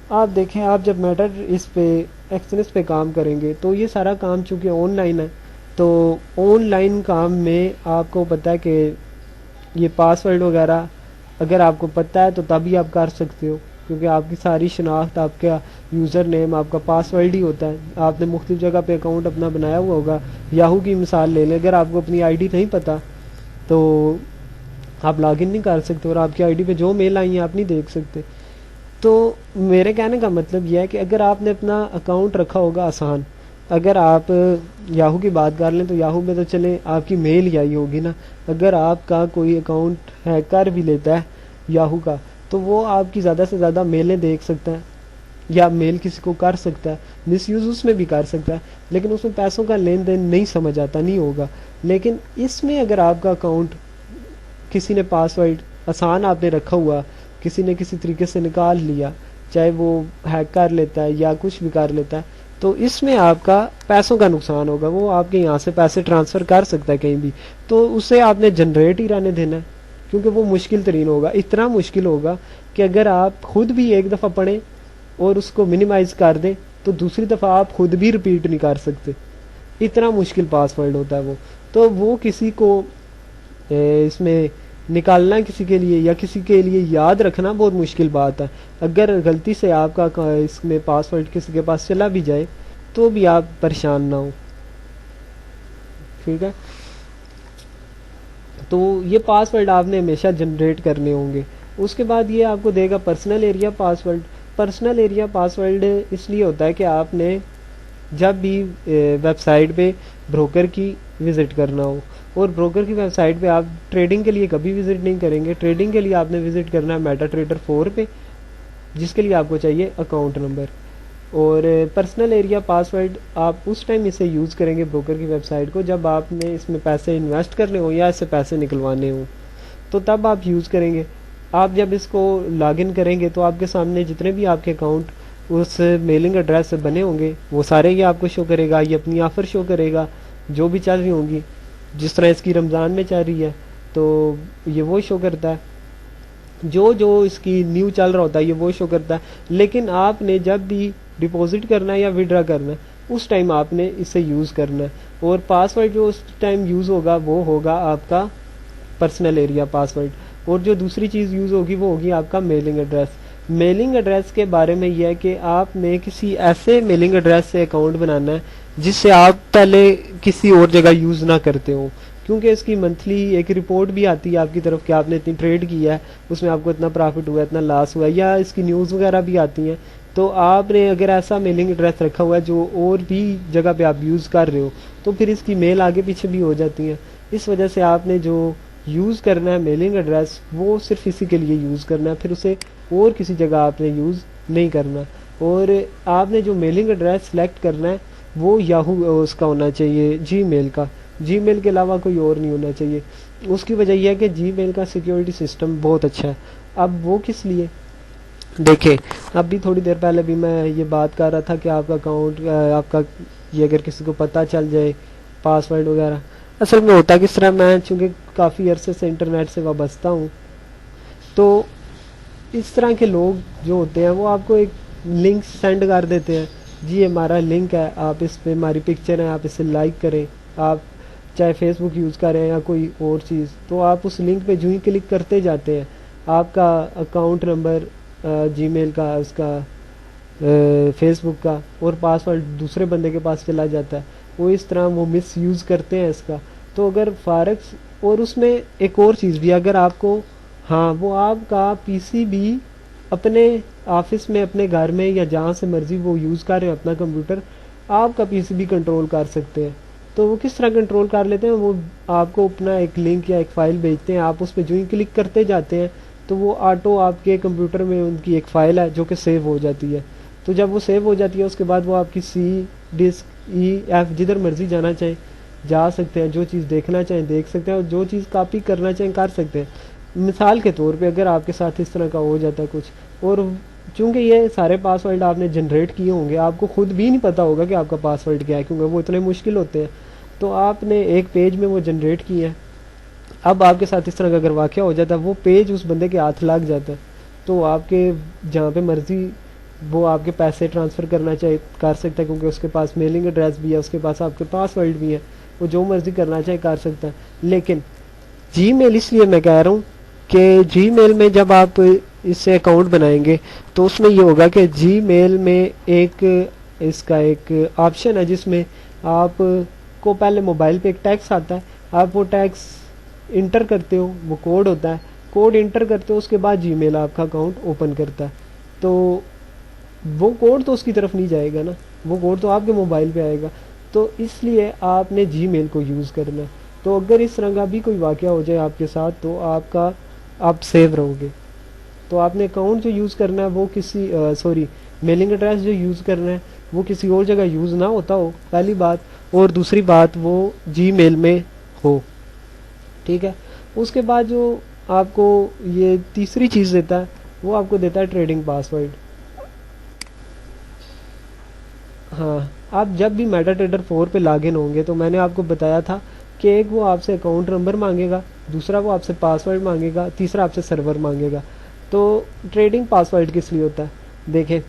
آپ دیکھیں, آپ جب میٹر اس پہ ایکسنس پہ کام کریں گے تو یہ سارا کام چونکہ آن لائن ہے, تو آن لائن کام میں آپ کو پتہ ہے کہ یہ پاسورڈ وغیرہ اگر آپ کو پتہ ہے تو تبھی آپ کر سکتے ہو, کیونکہ آپ کی ساری شناخت, آپ کا یوزر نیم, آپ کا پاسورڈ ہی ہوتا ہے. آپ نے مختلف جگہ پہ اکاؤنٹ اپنا بنایا ہوا ہوگا. یاہو کی مثال لے لیں, اگر آپ کو اپنی آئی ڈی نہیں پتہ تو آپ لاگ ان نہیں کر سکتے, اور آپ کی آئی ڈی پہ جو میل آئی ہیں آپ نہیں دیکھ سکتے. تو میرے کہنے کا مطلب یہ ہے کہ اگر آپ نے اپنا اکاؤنٹ رکھا ہوگا آسان, اگر آپ یاہو کی بات کر لیں تو یاہو میں تو چلیں آپ کی میل ہی آئی ہوگی نا. اگر آپ کا کوئی اکاؤنٹ ہیک کر بھی لیتا ہے یاہو کا, تو وہ آپ کی زیادہ سے زیادہ میلیں دیکھ سکتا ہے یا میل کسی کو کر سکتا ہے, مس یوز اس میں بھی کر سکتا ہے, لیکن اس میں پیسوں کا لین دین نہیں سمجھ آتا, نہیں ہوگا. لیکن اس میں اگر آپ کا اکاؤنٹ کسی نے پاسورڈ آسان آپ نے رکھا ہوا, کسی نے کسی طریقے سے نکال لیا, چاہے وہ ہیک کر لیتا ہے یا کچھ بھی کر لیتا ہے, تو اس میں آپ کا پیسوں کا نقصان ہوگا. وہ آپ کے یہاں سے پیسے ٹرانسفر کر سکتا ہے کہیں بھی, تو اسے آپ نے جنریٹ ہی رہنے دینا ہے, کیونکہ وہ مشکل ترین ہوگا. اتنا مشکل ہوگا کہ اگر آپ خود بھی ایک دفعہ پڑھیں اور اس کو منیمائز کر دیں تو دوسری دفعہ آپ خود بھی ریپیٹ نہیں کر سکتے. اتنا مشکل پاسورڈ ہوتا ہے وہ. تو وہ کسی کو اس میں نکالنا کسی کے لیے یا کسی کے لیے یاد رکھنا بہت مشکل بات ہے. اگر غلطی سے آپ کا اس میں پاسورڈ کسی کے پاس چلا بھی جائے تو بھی آپ پریشان نہ ہو, ٹھیک ہے. تو یہ پاسورڈ آپ نے ہمیشہ جنریٹ کرنے ہوں گے. اس کے بعد یہ آپ کو دے گا personal area password. Personal area password اس لیے ہوتا ہے کہ آپ نے جب بھی ویب سائٹ پہ بروکر کی وزٹ کرنا ہو، اور بروکر کی ویب سائٹ پہ آپ ٹریڈنگ کے لیے کبھی وزٹ نہیں کریں گے. ٹریڈنگ کے لیے آپ نے وزٹ کرنا ہے میٹا ٹریڈر 4 پہ، جس کے لیے آپ کو چاہیے اکاؤنٹ نمبر. اور پرسنل ایریا پاسورڈ آپ اس ٹائم اسے یوز کریں گے بروکر کی ویب سائٹ کو جب آپ نے اس میں پیسے انویسٹ کرنے ہوں یا اس سے پیسے نکلوانے ہوں، تو تب آپ یوز کریں گے. آپ جب اس کو لاگ ان کریں گے تو آپ کے سامنے جتنے بھی آپ کے اکاؤنٹ اس میلنگ ایڈریس سے بنے ہوں گے وہ سارے یہ آپ کو شو کرے گا. یہ اپنی آفر شو کرے گا جو بھی چل رہی ہوں گی، جس طرح اس کی رمضان میں چل رہی ہے تو یہ وہ شو کرتا ہے، جو اس کی نیو چل رہا ہوتا ہے یہ وہ شو کرتا ہے. لیکن آپ نے جب بھی ڈپازٹ کرنا ہے یا وڈرا کرنا ہے اس ٹائم آپ نے اسے یوز کرنا ہے، اور پاسورڈ جو اس ٹائم یوز ہوگا وہ ہوگا آپ کا پرسنل ایریا پاسورڈ. اور جو دوسری چیز یوز ہوگی وہ ہوگی آپ کا میلنگ ایڈریس. میلنگ ایڈریس کے بارے میں یہ ہے کہ آپ نے کسی ایسے میلنگ ایڈریس سے اکاؤنٹ بنانا ہے جس سے آپ پہلے کسی اور جگہ یوز نہ کرتے ہو، کیونکہ اس کی منتھلی ایک رپورٹ بھی آتی ہے آپ کی طرف کہ آپ نے اتنی ٹریڈ کی ہے، اس میں آپ کو اتنا پرافٹ ہوا ہے، اتنا لاس ہوا ہے، یا اس کی نیوز وغیرہ بھی آتی ہیں. تو آپ نے اگر ایسا میلنگ ایڈریس رکھا ہوا ہے جو اور بھی جگہ پہ آپ یوز کر رہے ہو تو پھر اس کی میل آگے پیچھے بھی ہو جاتی ہیں. اس وجہ سے آپ نے جو یوز کرنا ہے میلنگ ایڈریس وہ صرف اسی کے لیے یوز کرنا ہے، پھر اسے اور کسی جگہ آپ نے یوز نہیں کرنا. اور آپ نے جو میلنگ ایڈریس سلیکٹ کرنا ہے وہ یاہو اس کا ہونا چاہیے، جی میل کا. جی میل کے علاوہ کوئی اور نہیں ہونا چاہیے. اس کی وجہ یہ ہے کہ جی میل کا سیکیورٹی سسٹم بہت اچھا ہے. اب وہ کس لیے دیکھیں، اب بھی تھوڑی دیر پہلے بھی میں یہ بات کر رہا تھا کہ آپ کا اکاؤنٹ آپ کا یہ اگر کسی کو پتہ چل جائے پاسورڈ وغیرہ، اصل میں ہوتا کس طرح، میں چونکہ کافی عرصے سے انٹرنیٹ سے وابستہ ہوں تو اس طرح کے لوگ جو ہوتے ہیں وہ آپ کو ایک لنک سینڈ کر دیتے ہیں، جی ہمارا لنک ہے، آپ اس پہ ہماری پکچر ہے، آپ اسے لائک کریں. آپ چاہے فیس بک یوز کریں یا کوئی اور چیز، تو آپ اس لنک پہ جو ہی کلک کرتے جاتے ہیں آپ کا اکاؤنٹ نمبر، جی میل کا، اس کا فیس بک کا اور پاسورڈ دوسرے بندے کے پاس چلا جاتا ہے. وہ اس طرح وہ مس یوز کرتے ہیں اس کا. تو اگر فارکس، اور اس میں ایک اور چیز بھی، اگر آپ کو، ہاں وہ آپ کا پی سی بھی اپنے آفس میں، اپنے گھر میں یا جہاں سے مرضی وہ یوز کر رہے ہیں اپنا کمپیوٹر، آپ کا پی سی بھی کنٹرول کر سکتے ہیں. تو وہ کس طرح کنٹرول کر لیتے ہیں، وہ آپ کو اپنا ایک لنک یا ایک فائل بھیجتے ہیں، آپ اس پہ جو ہی کلک کرتے جاتے ہیں تو وہ آٹو آپ کے کمپیوٹر میں ان کی ایک فائل ہے جو کہ سیو ہو جاتی ہے. تو جب وہ سیو ہو جاتی ہے اس کے بعد وہ آپ کی سی ڈسک ای ایف جدھر مرضی جانا چاہیں جا سکتے ہیں، جو چیز دیکھنا چاہیں دیکھ سکتے ہیں، اور جو چیز کاپی کرنا چاہیں کر سکتے ہیں. مثال کے طور پہ اگر آپ کے ساتھ اس طرح کا ہو جاتا ہے کچھ، اور چونکہ یہ سارے پاسورڈ آپ نے جنریٹ کیے ہوں گے، آپ کو خود بھی نہیں پتا ہوگا کہ آپ کا پاسورڈ کیا ہے کیونکہ وہ اتنے مشکل ہوتے ہیں، تو آپ نے ایک پیج میں وہ جنریٹ کیا ہے. اب آپ کے ساتھ اس طرح کا اگر واقعہ ہو جاتا ہے، وہ پیج اس بندے کے ہاتھ لگ جاتا ہے، تو آپ کے جہاں پہ مرضی وہ آپ کے پیسے ٹرانسفر کرنا چاہے کر سکتا ہے، کیونکہ اس کے پاس میلنگ ایڈریس بھی ہے، اس کے پاس آپ کے پاسورڈ بھی ہے، وہ جو مرضی کرنا چاہے کر سکتا ہے. لیکن جی میل اس لیے میں کہہ رہا ہوں کہ جی میل میں جب آپ اس سے اکاؤنٹ بنائیں گے تو اس میں یہ ہوگا کہ جی میل میں ایک اس کا ایک آپشن ہے جس میں آپ کو پہلے موبائل پہ ایک ٹیکس آتا ہے، آپ وہ ٹیکس انٹر کرتے ہو، وہ کوڈ ہوتا ہے، کوڈ انٹر کرتے ہو، اس کے بعد جی میل آپ کا اکاؤنٹ اوپن کرتا ہے. تو وہ کوڈ تو اس کی طرف نہیں جائے گا نا، وہ کوڈ تو آپ کے موبائل پہ آئے گا. تو اس لیے آپ نے جی میل کو یوز کرنا ہے. تو اگر اس طرح کا بھی کوئی واقعہ ہو جائے آپ کے ساتھ تو آپ سیو رہو گے. تو آپ نے اکاؤنٹ جو یوز کرنا ہے وہ کسی میلنگ ایڈریس جو یوز کرنا ہے وہ کسی اور جگہ یوز نہ ہوتا ہو، پہلی بات، اور دوسری بات وہ جی میل میں ہو. ٹھیک ہے. اس کے بعد جو آپ کو یہ تیسری چیز دیتا ہے وہ آپ کو دیتا ہے ٹریڈنگ پاسورڈ. ہاں، آپ جب بھی میٹا ٹریڈر 4 پہ لاگ ان ہوں گے تو میں نے آپ کو بتایا تھا کہ ایک وہ آپ سے اکاؤنٹ نمبر مانگے گا، دوسرا وہ آپ سے پاسورڈ مانگے گا، تیسرا آپ سے سرور مانگے گا. تو ٹریڈنگ پاسورڈ کس لیے ہوتا ہے، دیکھیں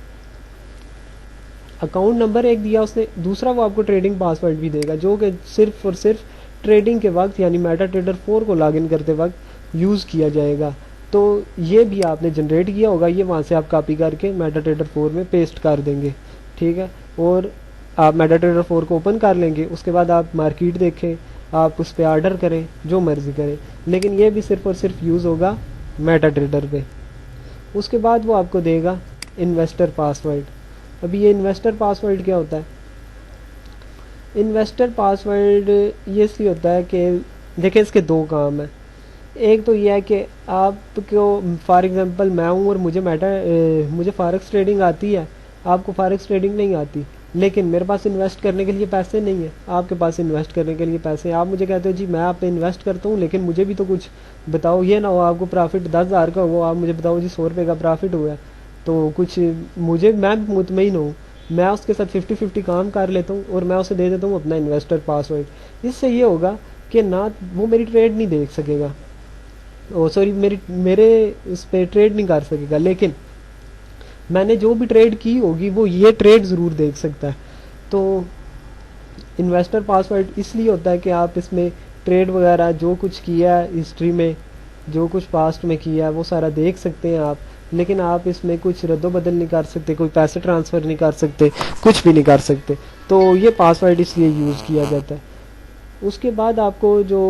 اکاؤنٹ نمبر ایک دیا اس نے، دوسرا وہ آپ کو ٹریڈنگ پاسورڈ بھی دے گا جو کہ صرف اور صرف ٹریڈنگ کے وقت یعنی میٹا ٹریڈر 4 کو لاگ ان کرتے وقت یوز کیا جائے گا. تو یہ بھی آپ نے جنریٹ کیا ہوگا، یہ وہاں سے آپ کاپی کر کے میٹا ٹریڈر 4 میں پیسٹ کر دیں گے. ٹھیک ہے. اور آپ میٹا ٹریڈر 4 کو اوپن کر لیں گے، اس کے بعد آپ مارکیٹ دیکھیں، آپ اس پہ آرڈر کریں، جو مرضی کریں، لیکن یہ بھی صرف اور صرف یوز ہوگا میٹا ٹریڈر پہ. اس کے بعد وہ آپ کو دے گا انویسٹر پاسورڈ. ابھی یہ انویسٹر پاسورڈ کیا ہوتا ہے؟ انویسٹر پاسورڈ یہ اس لیے ہوتا ہے کہ دیکھیں اس کے دو کام ہیں. ایک تو یہ ہے کہ آپ کو فار ایگزامپل میں ہوں اور مجھے فارکس ٹریڈنگ آتی ہے، آپ کو فارکس ٹریڈنگ نہیں آتی، لیکن میرے پاس انویسٹ کرنے کے لیے پیسے نہیں ہیں، آپ کے پاس انویسٹ کرنے کے لیے پیسے ہیں. آپ مجھے کہتے ہو جی میں آپ پہ انویسٹ کرتا ہوں لیکن مجھے بھی تو کچھ بتاؤ. یہ نہ ہو آپ کو پرافٹ 10,000 کا ہو، آپ مجھے بتاؤ جی 100 روپے کا پرافٹ ہوا ہے، تو کچھ میں مطمئن ہوں، میں اس کے ساتھ 50-50 کام کر لیتا ہوں اور میں اسے دے دیتا ہوں اپنا انویسٹر پاسورڈ. اس سے یہ ہوگا کہ نہ وہ میری ٹریڈ نہیں دیکھ سکے گا، سوری میرے اس پہ ٹریڈ نہیں کر سکے گا، لیکن میں نے جو بھی ٹریڈ کی ہوگی وہ یہ ٹریڈ ضرور دیکھ سکتا ہے. تو انویسٹر پاسورڈ اس لیے ہوتا ہے کہ آپ اس میں ٹریڈ وغیرہ جو کچھ کیا ہے ہسٹری میں، جو کچھ پاسٹ میں کیا ہے وہ سارا دیکھ سکتے ہیں آپ، لیکن آپ اس میں کچھ رد و بدل نہیں کر سکتے، کوئی پیسے ٹرانسفر نہیں کر سکتے، کچھ بھی نہیں کر سکتے. تو یہ پاسورڈ اس لیے یوز کیا جاتا ہے. اس کے بعد آپ کو جو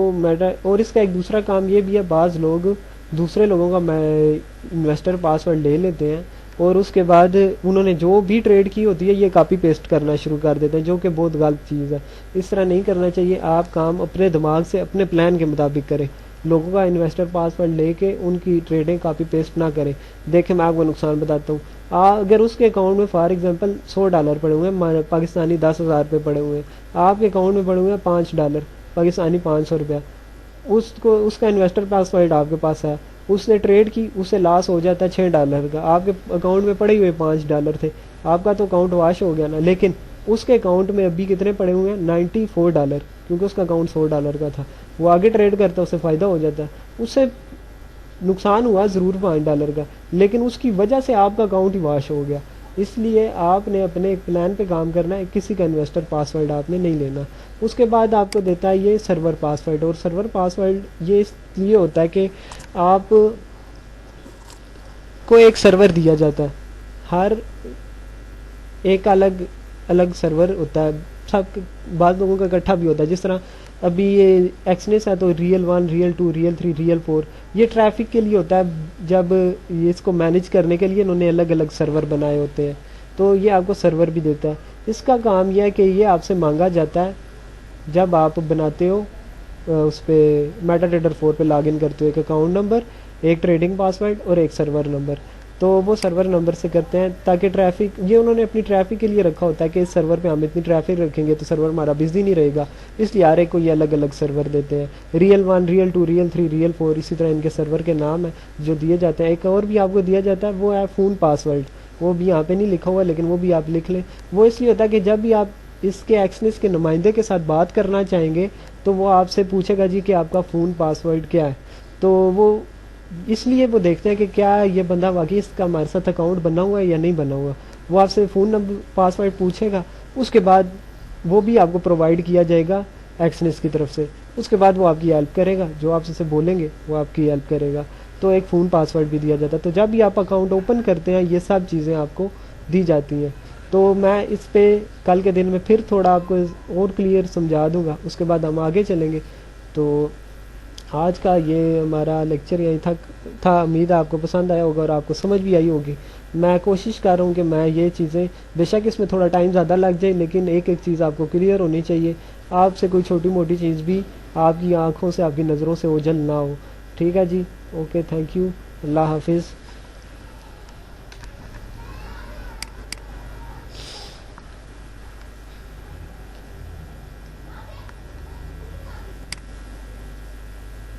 اور اس کا ایک دوسرا کام یہ بھی ہے، بعض لوگ دوسرے لوگوں کا انویسٹر پاسورڈ لے لیتے ہیں اور اس کے بعد انہوں نے جو بھی ٹریڈ کی ہوتی ہے یہ کاپی پیسٹ کرنا شروع کر دیتے ہیں، جو کہ بہت غلط چیز ہے. اس طرح نہیں کرنا چاہیے. آپ کام اپنے دماغ سے اپنے پلان کے مطابق کریں، لوگوں کا انویسٹر پاسورڈ لے کے ان کی ٹریڈیں کاپی پیسٹ نہ کریں. دیکھیں میں آپ کو نقصان بتاتا ہوں. اگر اس کے اکاؤنٹ میں فار ایگزامپل $100 پڑے ہوئے ہیں، پاکستانی 10,000 روپے پڑے ہوئے ہیں، آپ کے اکاؤنٹ میں پڑے ہوئے ہیں $5 پاکستانی 500 روپیہ، اس کا انویسٹر پاسورڈ آپ کے پاس ہے، اس نے ٹریڈ کی، اسے لاس ہو جاتا ہے $6 کا، آپ کے اکاؤنٹ میں پڑے ہوئے $5 تھے، آپ کا تو اکاؤنٹ واش ہو گیا نا. لیکن اس کے اکاؤنٹ میں ابھی کتنے پڑے ہوئے ہیں؟ $94، کیونکہ اس کا اکاؤنٹ $100 کا تھا. وہ آگے ٹریڈ کرتا ہے، اسے فائدہ ہو جاتا ہے. اس سے نقصان ہوا ضرور $5 کا، لیکن اس کی وجہ سے آپ کا اکاؤنٹ ہی واش ہو گیا. اس لیے آپ نے اپنے ایک پلان پہ کام کرنا ہے، کسی کا انویسٹر پاسورڈ آپ نے نہیں لینا. اس کے بعد آپ کو دیتا ہے یہ سرور پاسورڈ. اور سرور پاسورڈ یہ اس لیے ہوتا ہے کہ آپ کو ایک سرور دیا جاتا ہے، ہر ایک الگ الگ سرور ہوتا ہے، سب بعض لوگوں کا اکٹھا بھی ہوتا ہے. جس طرح ابھی یہ ایکسنس ہے تو ریئل 1 ریئل 2 ریئل 3 ریئل 4 یہ ٹریفک کے لیے ہوتا ہے. جب یہ اس کو مینیج کرنے کے لیے انہوں نے الگ الگ سرور بنائے ہوتے ہیں، تو یہ آپ کو سرور بھی دیتا ہے. اس کا کام یہ ہے کہ یہ آپ سے مانگا جاتا ہے جب آپ بناتے ہو اس پہ میٹا ٹریڈر 4 پہ لاگ ان کرتے ہو، ایک اکاؤنٹ نمبر، ایک ٹریڈنگ پاسورڈ اور ایک سرور نمبر. تو وہ سرور نمبر سے کرتے ہیں تاکہ ٹریفک، یہ انہوں نے اپنی ٹریفک کے لیے رکھا ہوتا ہے کہ اس سرور پہ ہم اتنی ٹریفک رکھیں گے تو سرور ہمارا بزی نہیں رہے گا، اس لیے ہر ایک کو یہ الگ الگ سرور دیتے ہیں. ریئل 1 ریئل 2 ریئل 3 ریئل 4 اسی طرح ان کے سرور کے نام ہیں جو دیے جاتے ہیں. ایک اور بھی آپ کو دیا جاتا ہے، وہ ہے فون پاسورڈ. وہ بھی یہاں پہ نہیں لکھا ہوا لیکن وہ بھی آپ لکھ لیں. وہ اس لیے ہوتا ہے کہ جب بھی آپ اس کے ایکسنس کے نمائندے کے ساتھ بات کرنا چاہیں گے تو وہ آپ سے پوچھے گا جی کہ آپ کا فون پاسورڈ کیا ہے. تو وہ اس لیے وہ دیکھتے ہیں کہ کیا یہ بندہ واقعی اس کا ہمارے ساتھ اکاؤنٹ بنا ہوا ہے یا نہیں بنا ہوا. وہ آپ سے فون نمبر پاسورڈ پوچھے گا، اس کے بعد وہ بھی آپ کو پرووائڈ کیا جائے گا ایکسنس کی طرف سے. اس کے بعد وہ آپ کی ہیلپ کرے گا، جو آپ سے بولیں گے وہ آپ کی ہیلپ کرے گا. تو ایک فون پاسورڈ بھی دیا جاتا ہے. تو جب بھی آپ اکاؤنٹ اوپن کرتے ہیں یہ سب چیزیں آپ کو دی جاتی ہیں. تو میں اس پہ کل کے دن میں پھر تھوڑا آپ کو اور کلیئر سمجھا دوں گا، اس کے بعد ہم آگے چلیں گے. تو آج کا یہ ہمارا لیکچر یہیں تھا. امید ہے آپ کو پسند آیا ہوگا اور آپ کو سمجھ بھی آئی ہوگی. میں کوشش کر رہا ہوں کہ میں یہ چیزیں، بے شک اس میں تھوڑا ٹائم زیادہ لگ جائے لیکن ایک ایک چیز آپ کو کلیئر ہونی چاہیے. آپ سے کوئی چھوٹی موٹی چیز بھی آپ کی آنکھوں سے، آپ کی نظروں سے اوجھل نہ ہو. ٹھیک ہے جی، اوکے، تھینک یو، اللہ حافظ.